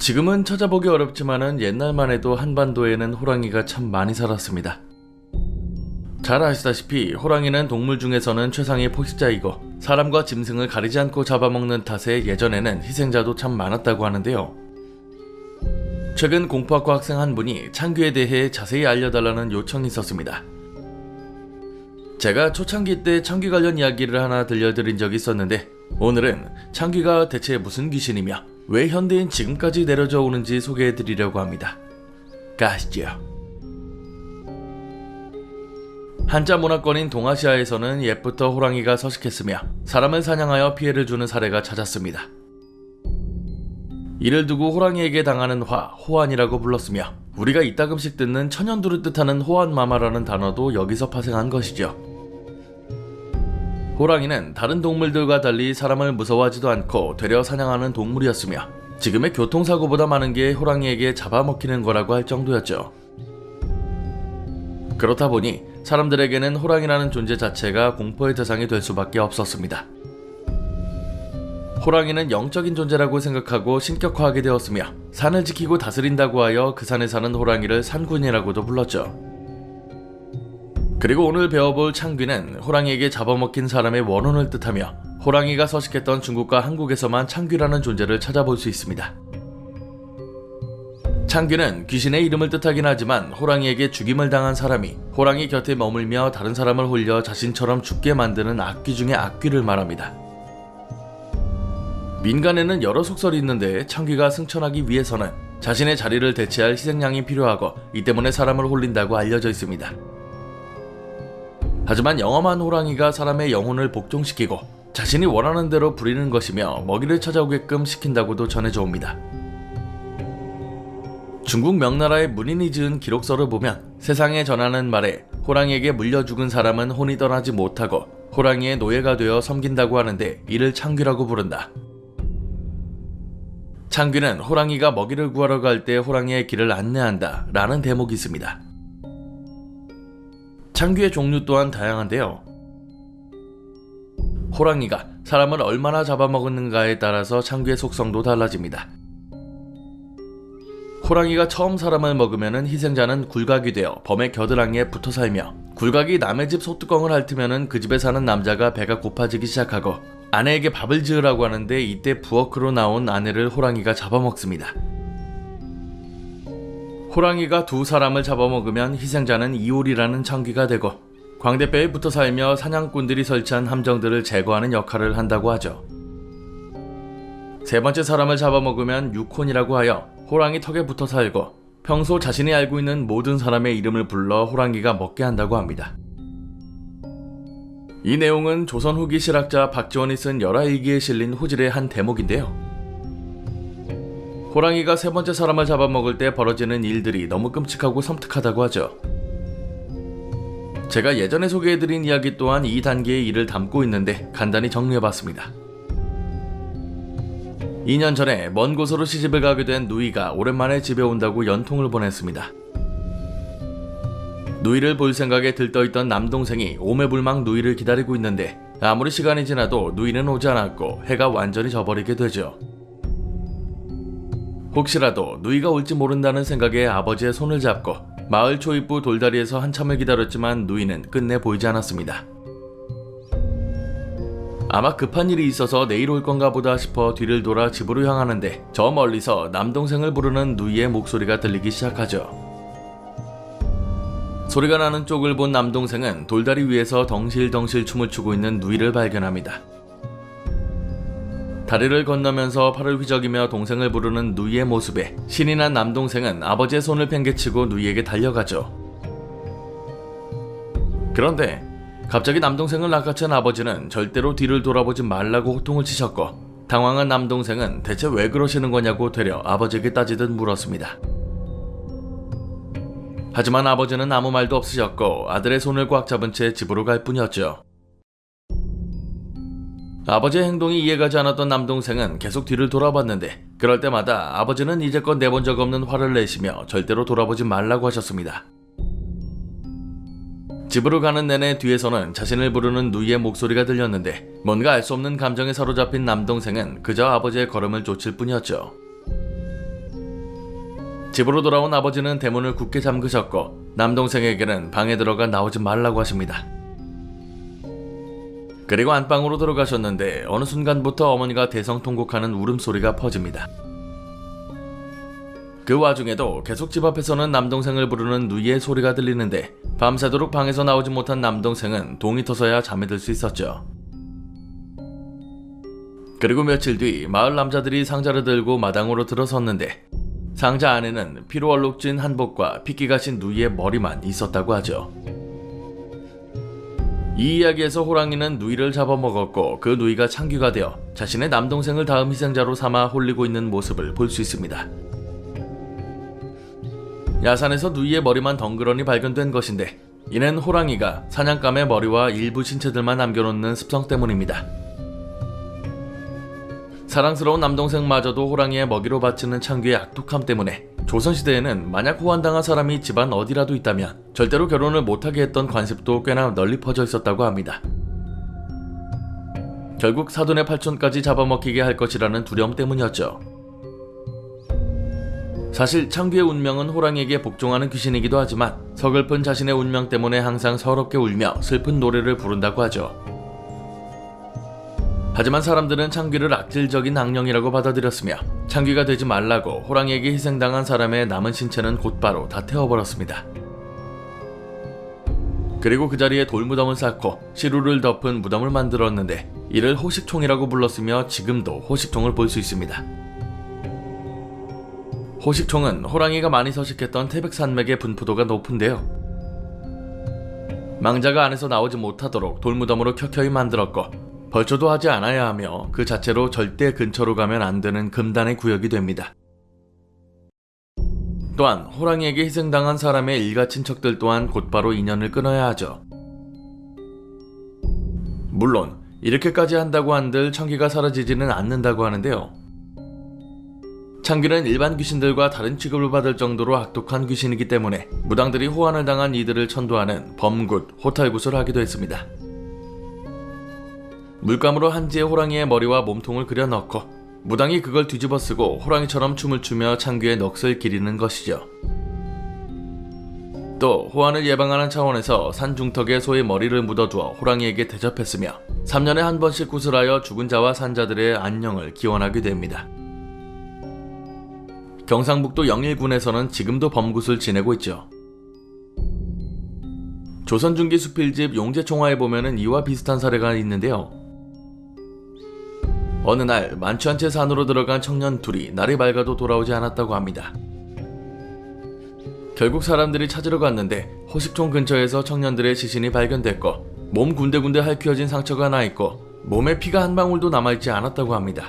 지금은 찾아보기 어렵지만은 옛날만 해도 한반도에는 호랑이가 참 많이 살았습니다. 잘 아시다시피 호랑이는 동물 중에서는 최상의 포식자이고 사람과 짐승을 가리지 않고 잡아먹는 탓에 예전에는 희생자도 참 많았다고 하는데요. 최근 공포학과 학생 한 분이 창귀에 대해 자세히 알려달라는 요청이 있었습니다. 제가 초창기 때 창귀 관련 이야기를 하나 들려드린 적이 있었는데 오늘은 창귀가 대체 무슨 귀신이며 왜 현대인 지금까지 내려져 오는지 소개해드리려고 합니다. 가시죠. 한자 문화권인 동아시아에서는 옛부터 호랑이가 서식했으며 사람을 사냥하여 피해를 주는 사례가 잦았습니다. 이를 두고 호랑이에게 당하는 화, 호환이라고 불렀으며 우리가 이따금씩 듣는 천연두를 뜻하는 호환마마라는 단어도 여기서 파생한 것이죠. 호랑이는 다른 동물들과 달리 사람을 무서워하지도 않고 되려 사냥하는 동물이었으며 지금의 교통사고보다 많은 게 호랑이에게 잡아먹히는 거라고 할 정도였죠. 그렇다 보니 사람들에게는 호랑이라는 존재 자체가 공포의 대상이 될 수밖에 없었습니다. 호랑이는 영적인 존재라고 생각하고 신격화하게 되었으며 산을 지키고 다스린다고 하여 그 산에 사는 호랑이를 산군이라고도 불렀죠. 그리고 오늘 배워볼 창귀는 호랑이에게 잡아먹힌 사람의 원혼을 뜻하며 호랑이가 서식했던 중국과 한국에서만 창귀라는 존재를 찾아볼 수 있습니다. 창귀는 귀신의 이름을 뜻하긴 하지만 호랑이에게 죽임을 당한 사람이 호랑이 곁에 머물며 다른 사람을 홀려 자신처럼 죽게 만드는 악귀 중의 악귀를 말합니다. 민간에는 여러 속설이 있는데 창귀가 승천하기 위해서는 자신의 자리를 대체할 희생양이 필요하고 이 때문에 사람을 홀린다고 알려져 있습니다. 하지만 영험한 호랑이가 사람의 영혼을 복종시키고 자신이 원하는 대로 부리는 것이며 먹이를 찾아오게끔 시킨다고도 전해져 옵니다. 중국 명나라의 문인이 지은 기록서를 보면 세상에 전하는 말에 호랑이에게 물려 죽은 사람은 혼이 떠나지 못하고 호랑이의 노예가 되어 섬긴다고 하는데 이를 창귀라고 부른다. 창귀는 호랑이가 먹이를 구하러 갈 때 호랑이의 길을 안내한다 라는 대목이 있습니다. 창귀의 종류 또한 다양한데요. 호랑이가 사람을 얼마나 잡아먹었는가에 따라서 창귀의 속성도 달라집니다. 호랑이가 처음 사람을 먹으면 희생자는 굴각이 되어 범의 겨드랑이에 붙어 살며 굴각이 남의 집 소뚜껑을 핥으면 그 집에 사는 남자가 배가 고파지기 시작하고 아내에게 밥을 지으라고 하는데 이때 부엌으로 나온 아내를 호랑이가 잡아먹습니다. 호랑이가 두 사람을 잡아먹으면 희생자는 이올이라는 창귀가 되고 광대뼈에 붙어 살며 사냥꾼들이 설치한 함정들을 제거하는 역할을 한다고 하죠. 세 번째 사람을 잡아먹으면 육혼이라고 하여 호랑이 턱에 붙어 살고 평소 자신이 알고 있는 모든 사람의 이름을 불러 호랑이가 먹게 한다고 합니다. 이 내용은 조선 후기 실학자 박지원이 쓴 열하일기에 실린 호질의 한 대목인데요. 호랑이가 세 번째 사람을 잡아먹을 때 벌어지는 일들이 너무 끔찍하고 섬뜩하다고 하죠. 제가 예전에 소개해드린 이야기 또한 이 단계의 일을 담고 있는데 간단히 정리해봤습니다. 2년 전에 먼 곳으로 시집을 가게 된 누이가 오랜만에 집에 온다고 연통을 보냈습니다. 누이를 볼 생각에 들떠있던 남동생이 오매불망 누이를 기다리고 있는데 아무리 시간이 지나도 누이는 오지 않았고 해가 완전히 져버리게 되죠. 혹시라도 누이가 올지 모른다는 생각에 아버지의 손을 잡고 마을 초입부 돌다리에서 한참을 기다렸지만 누이는 끝내 보이지 않았습니다. 아마 급한 일이 있어서 내일 올 건가 보다 싶어 뒤를 돌아 집으로 향하는데 저 멀리서 남동생을 부르는 누이의 목소리가 들리기 시작하죠. 소리가 나는 쪽을 본 남동생은 돌다리 위에서 덩실덩실 춤을 추고 있는 누이를 발견합니다. 다리를 건너면서 팔을 휘저기며 동생을 부르는 누이의 모습에 신이 난 남동생은 아버지의 손을 팽개치고 누이에게 달려가죠. 그런데 갑자기 남동생을 낚아챈 아버지는 절대로 뒤를 돌아보지 말라고 호통을 치셨고 당황한 남동생은 대체 왜 그러시는 거냐고 되려 아버지에게 따지듯 물었습니다. 하지만 아버지는 아무 말도 없으셨고 아들의 손을 꽉 잡은 채 집으로 갈 뿐이었죠. 아버지의 행동이 이해가지 않았던 남동생은 계속 뒤를 돌아봤는데 그럴 때마다 아버지는 이제껏 내본 적 없는 화를 내시며 절대로 돌아보지 말라고 하셨습니다. 집으로 가는 내내 뒤에서는 자신을 부르는 누이의 목소리가 들렸는데 뭔가 알 수 없는 감정에 사로잡힌 남동생은 그저 아버지의 걸음을 쫓을 뿐이었죠. 집으로 돌아온 아버지는 대문을 굳게 잠그셨고 남동생에게는 방에 들어가 나오지 말라고 하십니다. 그리고 안방으로 들어가셨는데 어느 순간부터 어머니가 대성통곡하는 울음소리가 퍼집니다. 그 와중에도 계속 집 앞에서는 남동생을 부르는 누이의 소리가 들리는데 밤새도록 방에서 나오지 못한 남동생은 동이 터서야 잠에 들 수 있었죠. 그리고 며칠 뒤 마을 남자들이 상자를 들고 마당으로 들어섰는데 상자 안에는 피로 얼룩진 한복과 핏기가 신 누이의 머리만 있었다고 하죠. 이 이야기에서 호랑이는 누이를 잡아먹었고 그 누이가 창귀가 되어 자신의 남동생을 다음 희생자로 삼아 홀리고 있는 모습을 볼 수 있습니다. 야산에서 누이의 머리만 덩그러니 발견된 것인데 이는 호랑이가 사냥감의 머리와 일부 신체들만 남겨놓는 습성 때문입니다. 사랑스러운 남동생마저도 호랑이의 먹이로 바치는 창귀의 악독함 때문에 조선시대에는 만약 호환당한 사람이 집안 어디라도 있다면 절대로 결혼을 못하게 했던 관습도 꽤나 널리 퍼져 있었다고 합니다. 결국 사돈의 팔촌까지 잡아먹히게 할 것이라는 두려움 때문이었죠. 사실 창귀의 운명은 호랑이에게 복종하는 귀신이기도 하지만 서글픈 자신의 운명 때문에 항상 서럽게 울며 슬픈 노래를 부른다고 하죠. 하지만 사람들은 창귀를 악질적인 악령이라고 받아들였으며 창귀가 되지 말라고 호랑이에게 희생당한 사람의 남은 신체는 곧바로 다 태워버렸습니다. 그리고 그 자리에 돌무덤을 쌓고 시루를 덮은 무덤을 만들었는데 이를 호식총이라고 불렀으며 지금도 호식총을 볼 수 있습니다. 호식총은 호랑이가 많이 서식했던 태백산맥의 분포도가 높은데요. 망자가 안에서 나오지 못하도록 돌무덤으로 켜켜이 만들었고 벌초도 하지 않아야 하며 그 자체로 절대 근처로 가면 안 되는 금단의 구역이 됩니다. 또한 호랑이에게 희생당한 사람의 일가 친척들 또한 곧바로 인연을 끊어야 하죠. 물론 이렇게까지 한다고 한들 창귀가 사라지지는 않는다고 하는데요. 창귀는 일반 귀신들과 다른 취급을 받을 정도로 악독한 귀신이기 때문에 무당들이 호환을 당한 이들을 천도하는 범굿, 호탈굿을 하기도 했습니다. 물감으로 한지에 호랑이의 머리와 몸통을 그려 넣고 무당이 그걸 뒤집어 쓰고 호랑이처럼 춤을 추며 창귀의 넋을 기리는 것이죠. 또 호환을 예방하는 차원에서 산 중턱에 소의 머리를 묻어두어 호랑이에게 대접했으며 3년에 한 번씩 구슬하여 죽은 자와 산자들의 안녕을 기원하게 됩니다. 경상북도 영일군에서는 지금도 범굿을 지내고 있죠. 조선중기 수필집 용제총화에 보면은 이와 비슷한 사례가 있는데요. 어느 날 만취한 채 산으로 들어간 청년 둘이 날이 밝아도 돌아오지 않았다고 합니다. 결국 사람들이 찾으러 갔는데 호식총 근처에서 청년들의 시신이 발견됐고 몸 군데군데 핥혀진 상처가 나있고 몸에 피가 한 방울도 남아있지 않았다고 합니다.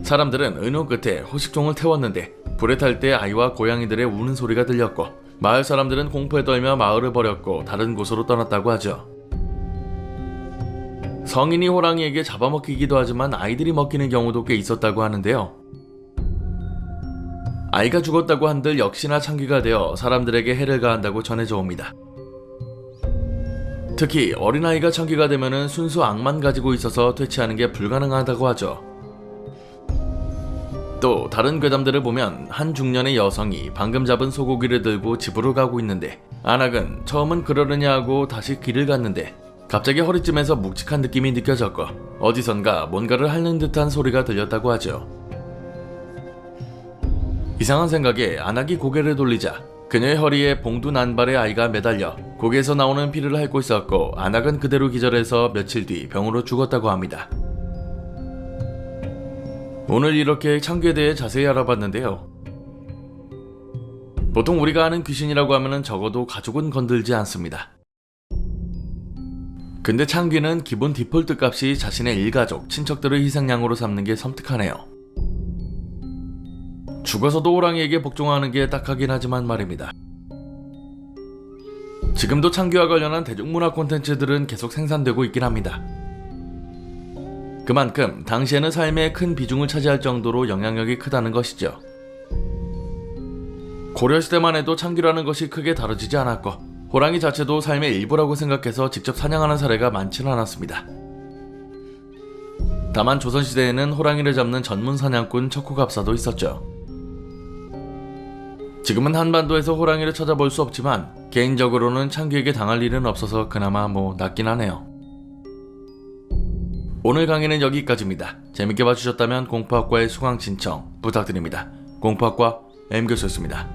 사람들은 의논 끝에 호식총을 태웠는데 불에 탈 때 아이와 고양이들의 우는 소리가 들렸고 마을 사람들은 공포에 떨며 마을을 버렸고 다른 곳으로 떠났다고 하죠. 성인이 호랑이에게 잡아먹히기도 하지만 아이들이 먹히는 경우도 꽤 있었다고 하는데요. 아이가 죽었다고 한들 역시나 창귀가 되어 사람들에게 해를 가한다고 전해져 옵니다. 특히 어린아이가 창귀가 되면은 순수 악만 가지고 있어서 퇴치하는 게 불가능하다고 하죠. 또 다른 괴담들을 보면 한 중년의 여성이 방금 잡은 소고기를 들고 집으로 가고 있는데 안악은 처음은 그러려냐 하고 다시 길을 갔는데 갑자기 허리쯤에서 묵직한 느낌이 느껴졌고 어디선가 뭔가를 핥는 듯한 소리가 들렸다고 하죠. 이상한 생각에 안악이 고개를 돌리자 그녀의 허리에 봉두 난발의 아이가 매달려 고개에서 나오는 피를 핥고 있었고 안악은 그대로 기절해서 며칠 뒤 병으로 죽었다고 합니다. 오늘 이렇게 창귀에 대해 자세히 알아봤는데요. 보통 우리가 아는 귀신이라고 하면 적어도 가족은 건들지 않습니다. 근데 창귀는 기본 디폴트 값이 자신의 일가족, 친척들을 희생양으로 삼는 게 섬뜩하네요. 죽어서도 호랑이에게 복종하는 게 딱하긴 하지만 말입니다. 지금도 창귀와 관련한 대중문화 콘텐츠들은 계속 생산되고 있긴 합니다. 그만큼 당시에는 삶에 큰 비중을 차지할 정도로 영향력이 크다는 것이죠. 고려시대만 해도 창귀라는 것이 크게 다뤄지지 않았고 호랑이 자체도 삶의 일부라고 생각해서 직접 사냥하는 사례가 많지는 않았습니다. 다만 조선시대에는 호랑이를 잡는 전문 사냥꾼 척후갑사도 있었죠. 지금은 한반도에서 호랑이를 찾아볼 수 없지만 개인적으로는 창규에게 당할 일은 없어서 그나마 낫긴 하네요. 오늘 강의는 여기까지입니다. 재밌게 봐주셨다면 공포학과의 수강 신청 부탁드립니다. 공포학과 M교수였습니다.